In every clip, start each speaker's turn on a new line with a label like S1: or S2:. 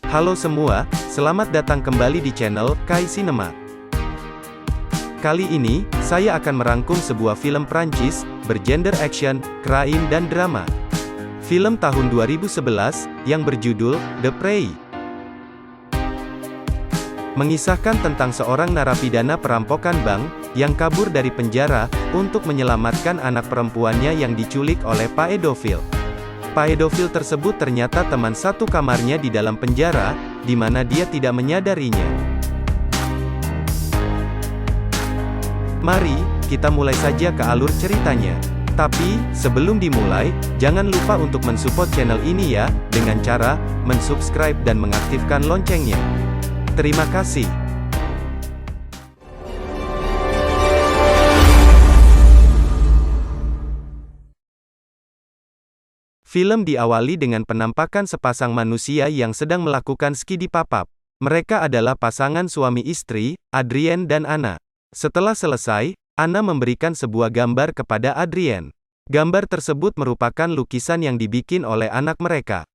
S1: Halo semua, selamat datang kembali di channel Kai Cinema. Kali ini, saya akan merangkum sebuah film Prancis, bergenre action, crime dan drama. Film tahun 2011, yang berjudul, The Prey. Mengisahkan tentang seorang narapidana perampokan bank, yang kabur dari penjara, untuk menyelamatkan anak perempuannya yang diculik oleh pedofil. Pedofil tersebut ternyata teman satu kamarnya di dalam penjara, di mana dia tidak menyadarinya. Mari, kita mulai saja ke alur ceritanya. Tapi, sebelum dimulai, jangan lupa untuk mensupport channel ini ya, dengan cara, mensubscribe dan mengaktifkan loncengnya. Terima kasih. Film diawali dengan penampakan sepasang manusia yang sedang melakukan skidi papap. Mereka adalah pasangan suami istri, Adrien dan Anna. Setelah selesai, Anna memberikan sebuah gambar kepada Adrien. Gambar tersebut merupakan lukisan yang dibikin oleh anak mereka.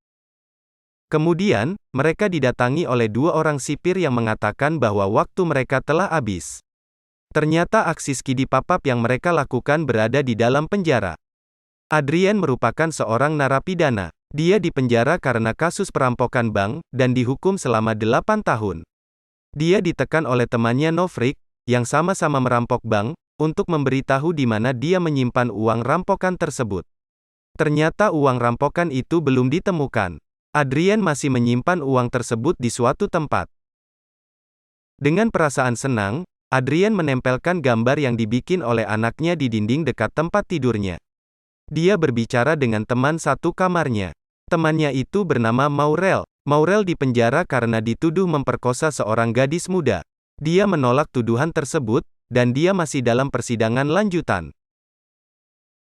S1: Kemudian, mereka didatangi oleh dua orang sipir yang mengatakan bahwa waktu mereka telah habis. Ternyata aksi skidi papap yang mereka lakukan berada di dalam penjara. Adrien merupakan seorang narapidana. Dia dipenjara karena kasus perampokan bank, dan dihukum selama 8 tahun. Dia ditekan oleh temannya Nofrik, yang sama-sama merampok bank, untuk memberitahu di mana dia menyimpan uang rampokan tersebut. Ternyata uang rampokan itu belum ditemukan. Adrien masih menyimpan uang tersebut di suatu tempat. Dengan perasaan senang, Adrien menempelkan gambar yang dibikin oleh anaknya di dinding dekat tempat tidurnya. Dia berbicara dengan teman satu kamarnya. Temannya itu bernama Maurel. Maurel dipenjara karena dituduh memperkosa seorang gadis muda. Dia menolak tuduhan tersebut, dan dia masih dalam persidangan lanjutan.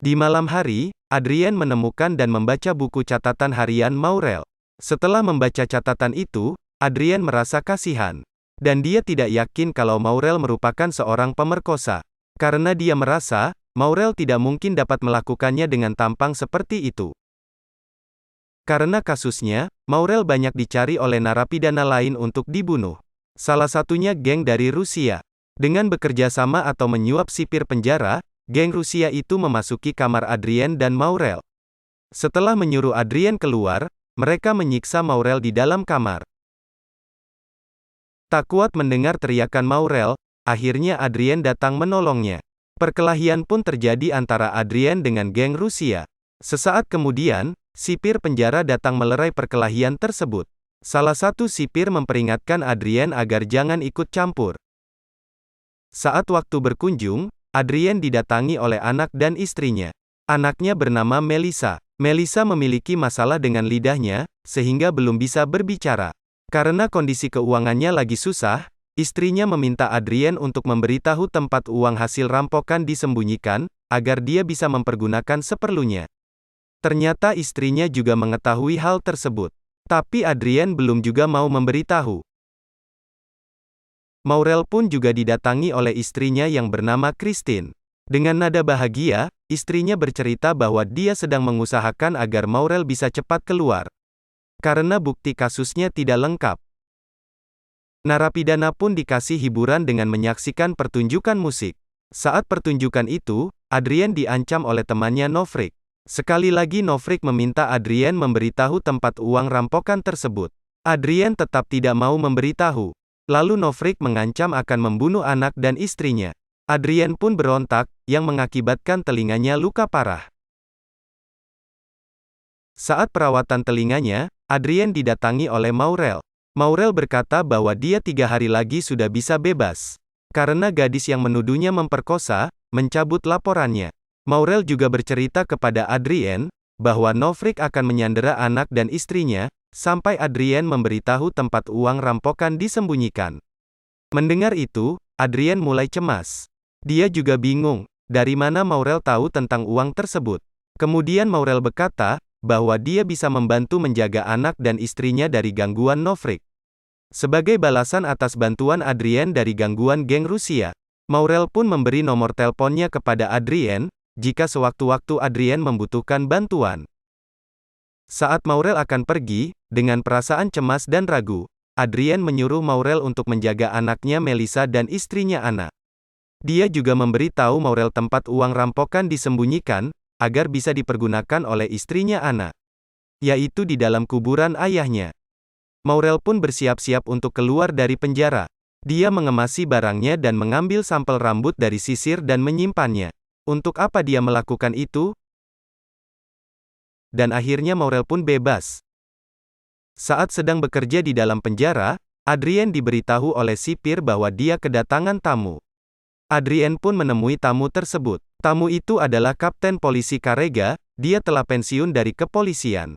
S1: Di malam hari, Adrien menemukan dan membaca buku catatan harian Maurel. Setelah membaca catatan itu, Adrien merasa kasihan. Dan dia tidak yakin kalau Maurel merupakan seorang pemerkosa. Karena dia merasa, Maurel tidak mungkin dapat melakukannya dengan tampang seperti itu. Karena kasusnya, Maurel banyak dicari oleh narapidana lain untuk dibunuh. Salah satunya geng dari Rusia. Dengan bekerja sama atau menyuap sipir penjara, geng Rusia itu memasuki kamar Adrien dan Maurel. Setelah menyuruh Adrien keluar, mereka menyiksa Maurel di dalam kamar. Tak kuat mendengar teriakan Maurel, akhirnya Adrien datang menolongnya. Perkelahian pun terjadi antara Adrien dengan geng Rusia. Sesaat kemudian, sipir penjara datang melerai perkelahian tersebut. Salah satu sipir memperingatkan Adrien agar jangan ikut campur. Saat waktu berkunjung, Adrien didatangi oleh anak dan istrinya. Anaknya bernama Melissa. Melissa memiliki masalah dengan lidahnya, sehingga belum bisa berbicara. Karena kondisi keuangannya lagi susah, istrinya meminta Adrien untuk memberitahu tempat uang hasil rampokan disembunyikan, agar dia bisa mempergunakan seperlunya. Ternyata istrinya juga mengetahui hal tersebut. Tapi Adrien belum juga mau memberitahu. Maurel pun juga didatangi oleh istrinya yang bernama Christine. Dengan nada bahagia, istrinya bercerita bahwa dia sedang mengusahakan agar Maurel bisa cepat keluar. Karena bukti kasusnya tidak lengkap. Narapidana pun dikasih hiburan dengan menyaksikan pertunjukan musik. Saat pertunjukan itu, Adrien diancam oleh temannya Nofrik. Sekali lagi Nofrik meminta Adrien memberitahu tempat uang rampokan tersebut. Adrien tetap tidak mau memberitahu. Lalu Nofrik mengancam akan membunuh anak dan istrinya. Adrien pun berontak, yang mengakibatkan telinganya luka parah. Saat perawatan telinganya, Adrien didatangi oleh Maurel. Maurel berkata bahwa dia 3 hari lagi sudah bisa bebas. Karena gadis yang menuduhnya memperkosa, mencabut laporannya. Maurel juga bercerita kepada Adrien, bahwa Nofrik akan menyandera anak dan istrinya, sampai Adrien memberitahu tempat uang rampokan disembunyikan. Mendengar itu, Adrien mulai cemas. Dia juga bingung, dari mana Maurel tahu tentang uang tersebut. Kemudian Maurel berkata, bahwa dia bisa membantu menjaga anak dan istrinya dari gangguan Nofrik. Sebagai balasan atas bantuan Adrien dari gangguan geng Rusia, Maurel pun memberi nomor teleponnya kepada Adrien, jika sewaktu-waktu Adrien membutuhkan bantuan. Saat Maurel akan pergi, dengan perasaan cemas dan ragu, Adrien menyuruh Maurel untuk menjaga anaknya Melissa dan istrinya Anna. Dia juga memberi tahu Maurel tempat uang rampokan disembunyikan, agar bisa dipergunakan oleh istrinya Anna, yaitu di dalam kuburan ayahnya. Maurel pun bersiap-siap untuk keluar dari penjara. Dia mengemasi barangnya dan mengambil sampel rambut dari sisir dan menyimpannya. Untuk apa dia melakukan itu? Dan akhirnya Maurel pun bebas. Saat sedang bekerja di dalam penjara, Adrien diberitahu oleh sipir bahwa dia kedatangan tamu. Adrien pun menemui tamu tersebut. Tamu itu adalah Kapten Polisi Carrega, dia telah pensiun dari kepolisian.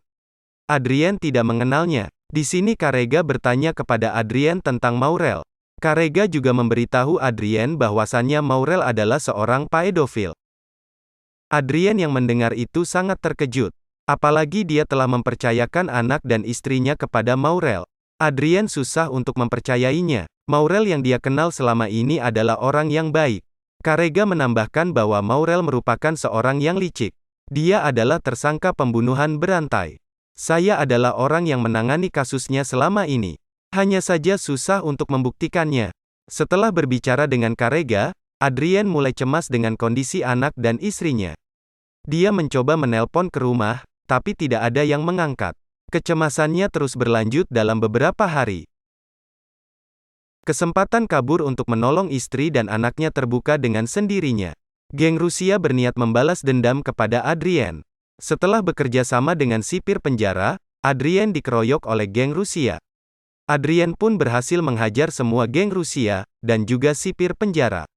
S1: Adrien tidak mengenalnya. Di sini Carrega bertanya kepada Adrien tentang Maurel. Carrega juga memberitahu Adrien bahwasannya Maurel adalah seorang pedofil. Adrien yang mendengar itu sangat terkejut. Apalagi dia telah mempercayakan anak dan istrinya kepada Maurel. Adrien susah untuk mempercayainya. Maurel yang dia kenal selama ini adalah orang yang baik. Carrega menambahkan bahwa Maurel merupakan seorang yang licik. Dia adalah tersangka pembunuhan berantai. Saya adalah orang yang menangani kasusnya selama ini. Hanya saja susah untuk membuktikannya. Setelah berbicara dengan Carrega, Adrien mulai cemas dengan kondisi anak dan istrinya. Dia mencoba menelpon ke rumah, tapi tidak ada yang mengangkat. Kecemasannya terus berlanjut dalam beberapa hari. Kesempatan kabur untuk menolong istri dan anaknya terbuka dengan sendirinya. Geng Rusia berniat membalas dendam kepada Adrien. Setelah bekerja sama dengan sipir penjara, Adrien dikeroyok oleh geng Rusia. Adrien pun berhasil menghajar semua geng Rusia, dan juga sipir penjara.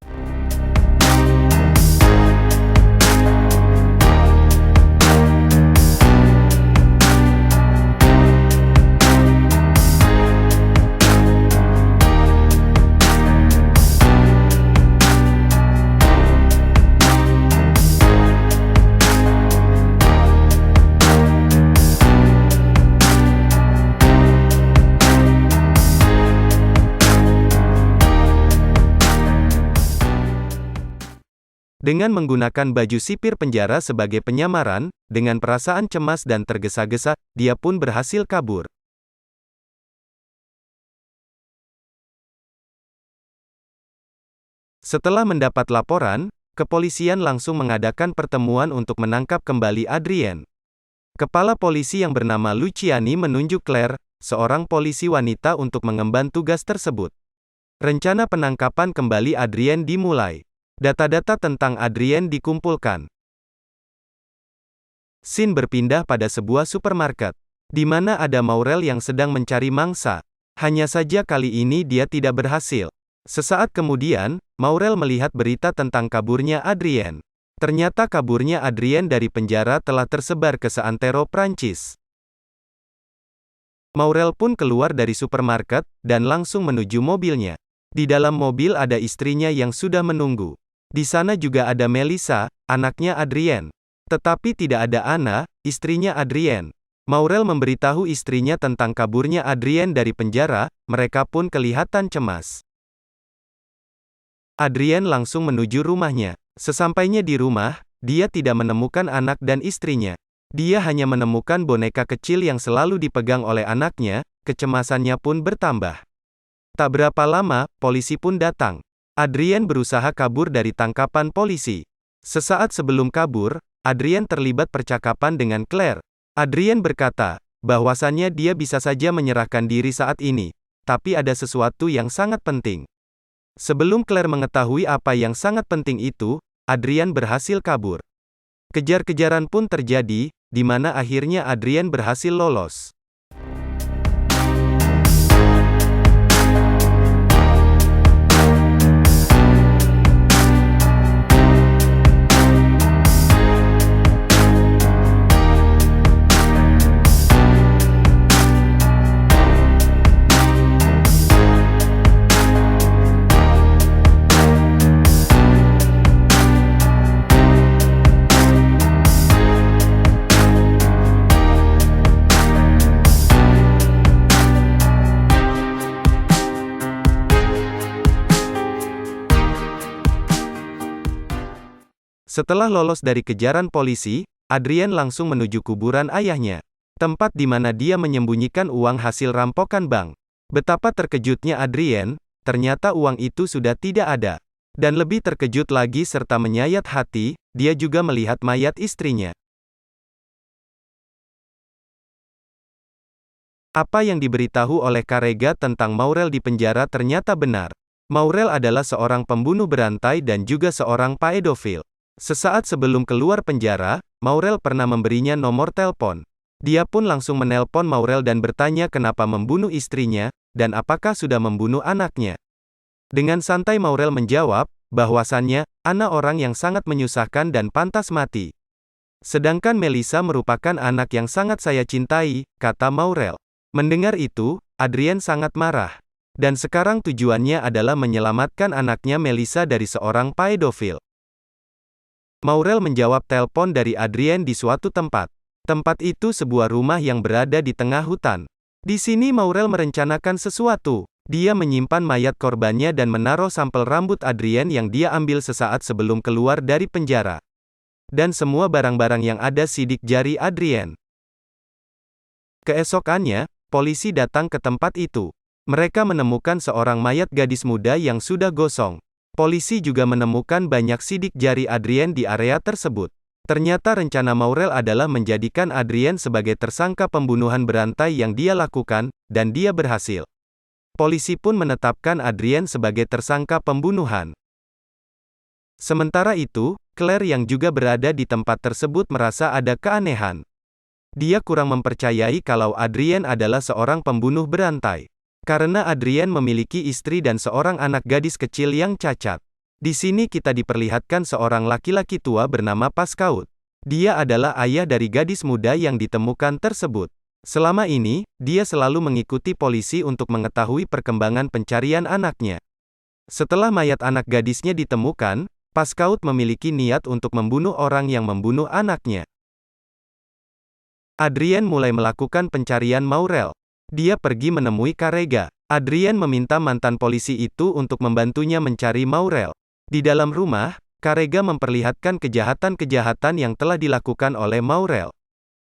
S1: Dengan menggunakan baju sipir penjara sebagai penyamaran, dengan perasaan cemas dan tergesa-gesa, dia pun berhasil kabur. Setelah mendapat laporan, kepolisian langsung mengadakan pertemuan untuk menangkap kembali Adrien. Kepala polisi yang bernama Luciani menunjuk Claire, seorang polisi wanita untuk mengemban tugas tersebut. Rencana penangkapan kembali Adrien dimulai. Data-data tentang Adrien dikumpulkan. Scene berpindah pada sebuah supermarket, di mana ada Maurel yang sedang mencari mangsa. Hanya saja kali ini dia tidak berhasil. Sesaat kemudian, Maurel melihat berita tentang kaburnya Adrien. Ternyata kaburnya Adrien dari penjara telah tersebar ke seantero Prancis. Maurel pun keluar dari supermarket, dan langsung menuju mobilnya. Di dalam mobil ada istrinya yang sudah menunggu. Di sana juga ada Melissa, anaknya Adrien. Tetapi tidak ada Anna, istrinya Adrien. Maurel memberitahu istrinya tentang kaburnya Adrien dari penjara, mereka pun kelihatan cemas. Adrien langsung menuju rumahnya. Sesampainya di rumah, dia tidak menemukan anak dan istrinya. Dia hanya menemukan boneka kecil yang selalu dipegang oleh anaknya, kecemasannya pun bertambah. Tak berapa lama, polisi pun datang. Adrien berusaha kabur dari tangkapan polisi. Sesaat sebelum kabur, Adrien terlibat percakapan dengan Claire. Adrien berkata, bahwasannya dia bisa saja menyerahkan diri saat ini, tapi ada sesuatu yang sangat penting. Sebelum Claire mengetahui apa yang sangat penting itu, Adrien berhasil kabur. Kejar-kejaran pun terjadi, di mana akhirnya Adrien berhasil lolos. Setelah lolos dari kejaran polisi, Adrien langsung menuju kuburan ayahnya. tempat di mana dia menyembunyikan uang hasil rampokan bank. Betapa terkejutnya Adrien, ternyata uang itu sudah tidak ada. Dan lebih terkejut lagi serta menyayat hati, dia juga melihat mayat istrinya. Apa yang diberitahu oleh Carrega tentang Maurel di penjara ternyata benar. Maurel adalah seorang pembunuh berantai dan juga seorang pedofil. Sesaat sebelum keluar penjara, Maurel pernah memberinya nomor telepon. Dia pun langsung menelpon Maurel dan bertanya kenapa membunuh istrinya, dan apakah sudah membunuh anaknya. Dengan santai Maurel menjawab, bahwasannya, Anna orang yang sangat menyusahkan dan pantas mati. Sedangkan Melissa merupakan anak yang sangat saya cintai, kata Maurel. Mendengar itu, Adrien sangat marah. Dan sekarang tujuannya adalah menyelamatkan anaknya Melissa dari seorang pedofil. Maurel menjawab telepon dari Adrien di suatu tempat. Tempat itu sebuah rumah yang berada di tengah hutan. Di sini Maurel merencanakan sesuatu. Dia menyimpan mayat korbannya dan menaruh sampel rambut Adrien yang dia ambil sesaat sebelum keluar dari penjara. Dan semua barang-barang yang ada sidik jari Adrien. Keesokannya, polisi datang ke tempat itu. Mereka menemukan seorang mayat gadis muda yang sudah gosong. Polisi juga menemukan banyak sidik jari Adrien di area tersebut. Ternyata rencana Maurel adalah menjadikan Adrien sebagai tersangka pembunuhan berantai yang dia lakukan, dan dia berhasil. Polisi pun menetapkan Adrien sebagai tersangka pembunuhan. Sementara itu, Claire yang juga berada di tempat tersebut merasa ada keanehan. Dia kurang mempercayai kalau Adrien adalah seorang pembunuh berantai. Karena Adrien memiliki istri dan seorang anak gadis kecil yang cacat. Di sini kita diperlihatkan seorang laki-laki tua bernama Pascaud. Dia adalah ayah dari gadis muda yang ditemukan tersebut. Selama ini, dia selalu mengikuti polisi untuk mengetahui perkembangan pencarian anaknya. Setelah mayat anak gadisnya ditemukan, Pascaud memiliki niat untuk membunuh orang yang membunuh anaknya. Adrien mulai melakukan pencarian Maurel. Dia pergi menemui Carrega. Adrien meminta mantan polisi itu untuk membantunya mencari Maurel. Di dalam rumah, Carrega memperlihatkan kejahatan-kejahatan yang telah dilakukan oleh Maurel.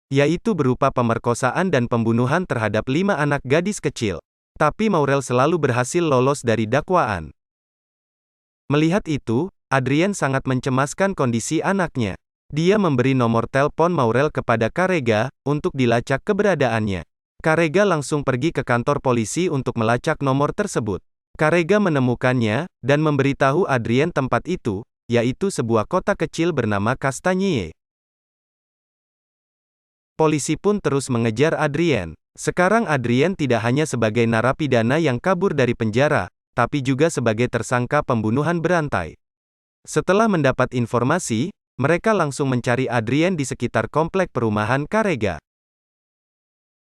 S1: Yaitu berupa pemerkosaan dan pembunuhan terhadap 5 anak gadis kecil. Tapi Maurel selalu berhasil lolos dari dakwaan. Melihat itu, Adrien sangat mencemaskan kondisi anaknya. Dia memberi nomor telepon Maurel kepada Carrega, untuk dilacak keberadaannya. Carrega langsung pergi ke kantor polisi untuk melacak nomor tersebut. Carrega menemukannya, dan memberitahu Adrien tempat itu, yaitu sebuah kota kecil bernama Castagnier. Polisi pun terus mengejar Adrien. Sekarang Adrien tidak hanya sebagai narapidana yang kabur dari penjara, tapi juga sebagai tersangka pembunuhan berantai. Setelah mendapat informasi, mereka langsung mencari Adrien di sekitar komplek perumahan Carrega.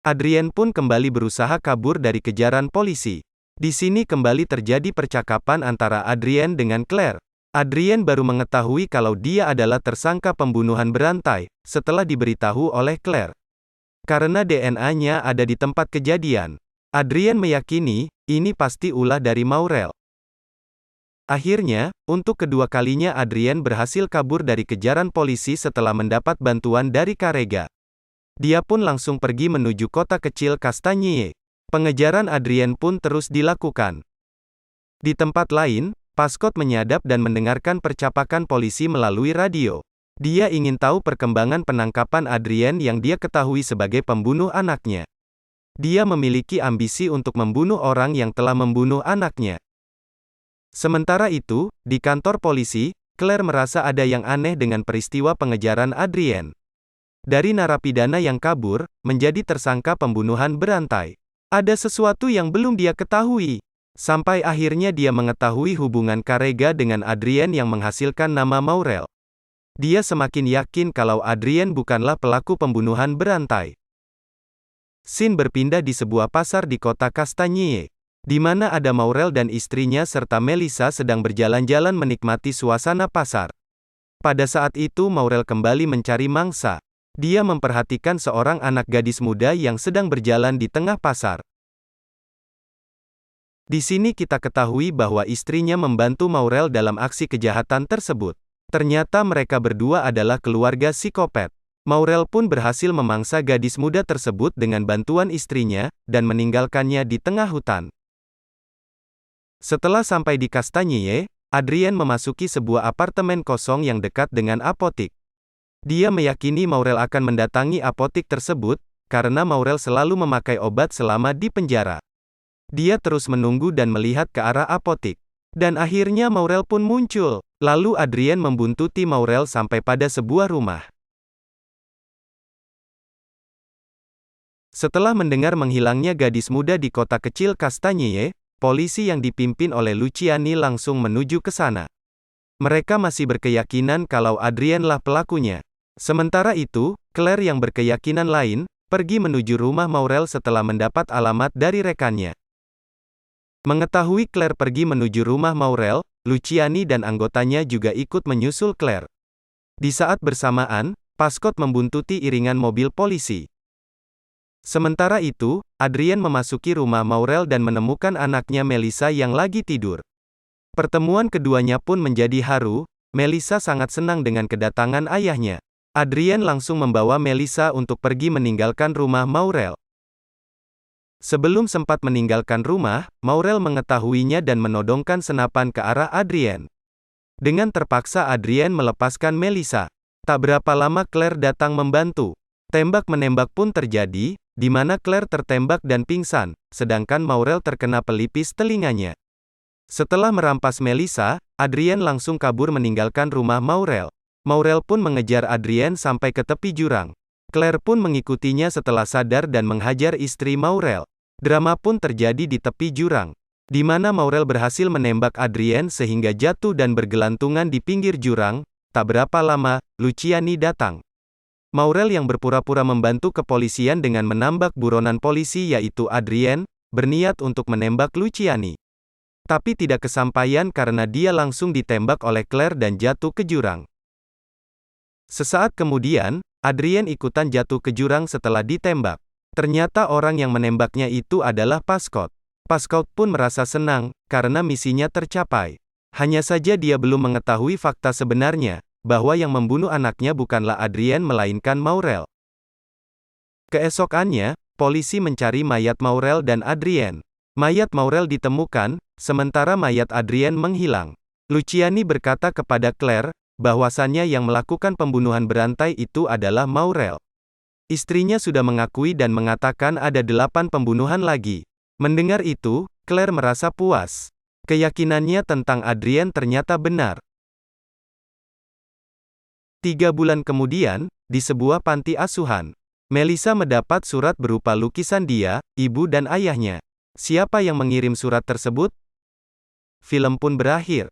S1: Adrien pun kembali berusaha kabur dari kejaran polisi. Di sini kembali terjadi percakapan antara Adrien dengan Claire. Adrien baru mengetahui kalau dia adalah tersangka pembunuhan berantai, setelah diberitahu oleh Claire. Karena DNA-nya ada di tempat kejadian. Adrien meyakini, ini pasti ulah dari Maurel. Akhirnya, untuk kedua kalinya Adrien berhasil kabur dari kejaran polisi setelah mendapat bantuan dari Carrega. Dia pun langsung pergi menuju kota kecil Castagnier. Pengejaran Adrien pun terus dilakukan. Di tempat lain, Pascaud menyadap dan mendengarkan percapakan polisi melalui radio. Dia ingin tahu perkembangan penangkapan Adrien yang dia ketahui sebagai pembunuh anaknya. Dia memiliki ambisi untuk membunuh orang yang telah membunuh anaknya. Sementara itu, di kantor polisi, Claire merasa ada yang aneh dengan peristiwa pengejaran Adrien. Dari narapidana yang kabur, menjadi tersangka pembunuhan berantai. Ada sesuatu yang belum dia ketahui. Sampai akhirnya dia mengetahui hubungan Carrega dengan Adrien yang menghasilkan nama Maurel. Dia semakin yakin kalau Adrien bukanlah pelaku pembunuhan berantai. Scene berpindah di sebuah pasar di kota Castagnier, di mana ada Maurel dan istrinya serta Melissa sedang berjalan-jalan menikmati suasana pasar. Pada saat itu Maurel kembali mencari mangsa. Dia memperhatikan seorang anak gadis muda yang sedang berjalan di tengah pasar. Di sini kita ketahui bahwa istrinya membantu Maurel dalam aksi kejahatan tersebut. Ternyata mereka berdua adalah keluarga psikopat. Maurel pun berhasil memangsa gadis muda tersebut dengan bantuan istrinya, dan meninggalkannya di tengah hutan. Setelah sampai di Castagnier, Adrien memasuki sebuah apartemen kosong yang dekat dengan apotik. Dia meyakini Maurel akan mendatangi apotik tersebut, karena Maurel selalu memakai obat selama di penjara. Dia terus menunggu dan melihat ke arah apotik. Dan akhirnya Maurel pun muncul. Lalu Adrien membuntuti Maurel sampai pada sebuah rumah. Setelah mendengar menghilangnya gadis muda di kota kecil Castagnier, polisi yang dipimpin oleh Luciani langsung menuju ke sana. Mereka masih berkeyakinan kalau Adrien lah pelakunya. Sementara itu, Claire yang berkeyakinan lain, pergi menuju rumah Maurel setelah mendapat alamat dari rekannya. Mengetahui Claire pergi menuju rumah Maurel, Luciani dan anggotanya juga ikut menyusul Claire. Di saat bersamaan, Pascot membuntuti iringan mobil polisi. Sementara itu, Adrien memasuki rumah Maurel dan menemukan anaknya Melissa yang lagi tidur. Pertemuan keduanya pun menjadi haru. Melissa sangat senang dengan kedatangan ayahnya. Adrien langsung membawa Melissa untuk pergi meninggalkan rumah Maurel. Sebelum sempat meninggalkan rumah, Maurel mengetahuinya dan menodongkan senapan ke arah Adrien. Dengan terpaksa Adrien melepaskan Melissa. Tak berapa lama Claire datang membantu. Tembak-menembak pun terjadi, di mana Claire tertembak dan pingsan, sedangkan Maurel terkena pelipis telinganya. Setelah merampas Melissa, Adrien langsung kabur meninggalkan rumah Maurel. Maurel pun mengejar Adrien sampai ke tepi jurang. Claire pun mengikutinya setelah sadar dan menghajar istri Maurel. Drama pun terjadi di tepi jurang, di mana Maurel berhasil menembak Adrien sehingga jatuh dan bergelantungan di pinggir jurang. Tak berapa lama, Luciani datang. Maurel yang berpura-pura membantu kepolisian dengan menambak buronan polisi yaitu Adrien, berniat untuk menembak Luciani. Tapi tidak kesampaian karena dia langsung ditembak oleh Claire dan jatuh ke jurang. Sesaat kemudian, Adrien ikutan jatuh ke jurang setelah ditembak. Ternyata orang yang menembaknya itu adalah Pascot. Pascot pun merasa senang, karena misinya tercapai. Hanya saja dia belum mengetahui fakta sebenarnya, bahwa yang membunuh anaknya bukanlah Adrien melainkan Maurel. Keesokannya, polisi mencari mayat Maurel dan Adrien. Mayat Maurel ditemukan, sementara mayat Adrien menghilang. Luciani berkata kepada Claire, bahwasannya yang melakukan pembunuhan berantai itu adalah Maurel. Istrinya sudah mengakui dan mengatakan ada 8 pembunuhan lagi. Mendengar itu, Claire merasa puas. Keyakinannya tentang Adrien ternyata benar. 3 bulan kemudian, di sebuah panti asuhan, Melissa mendapat surat berupa lukisan dia, ibu dan ayahnya. Siapa yang mengirim surat tersebut? Film pun berakhir.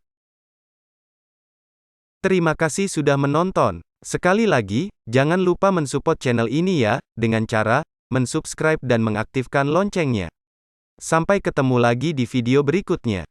S1: Terima kasih sudah menonton. Sekali lagi, jangan lupa mensupport channel ini ya, dengan cara mensubscribe dan mengaktifkan loncengnya. Sampai ketemu lagi di video berikutnya.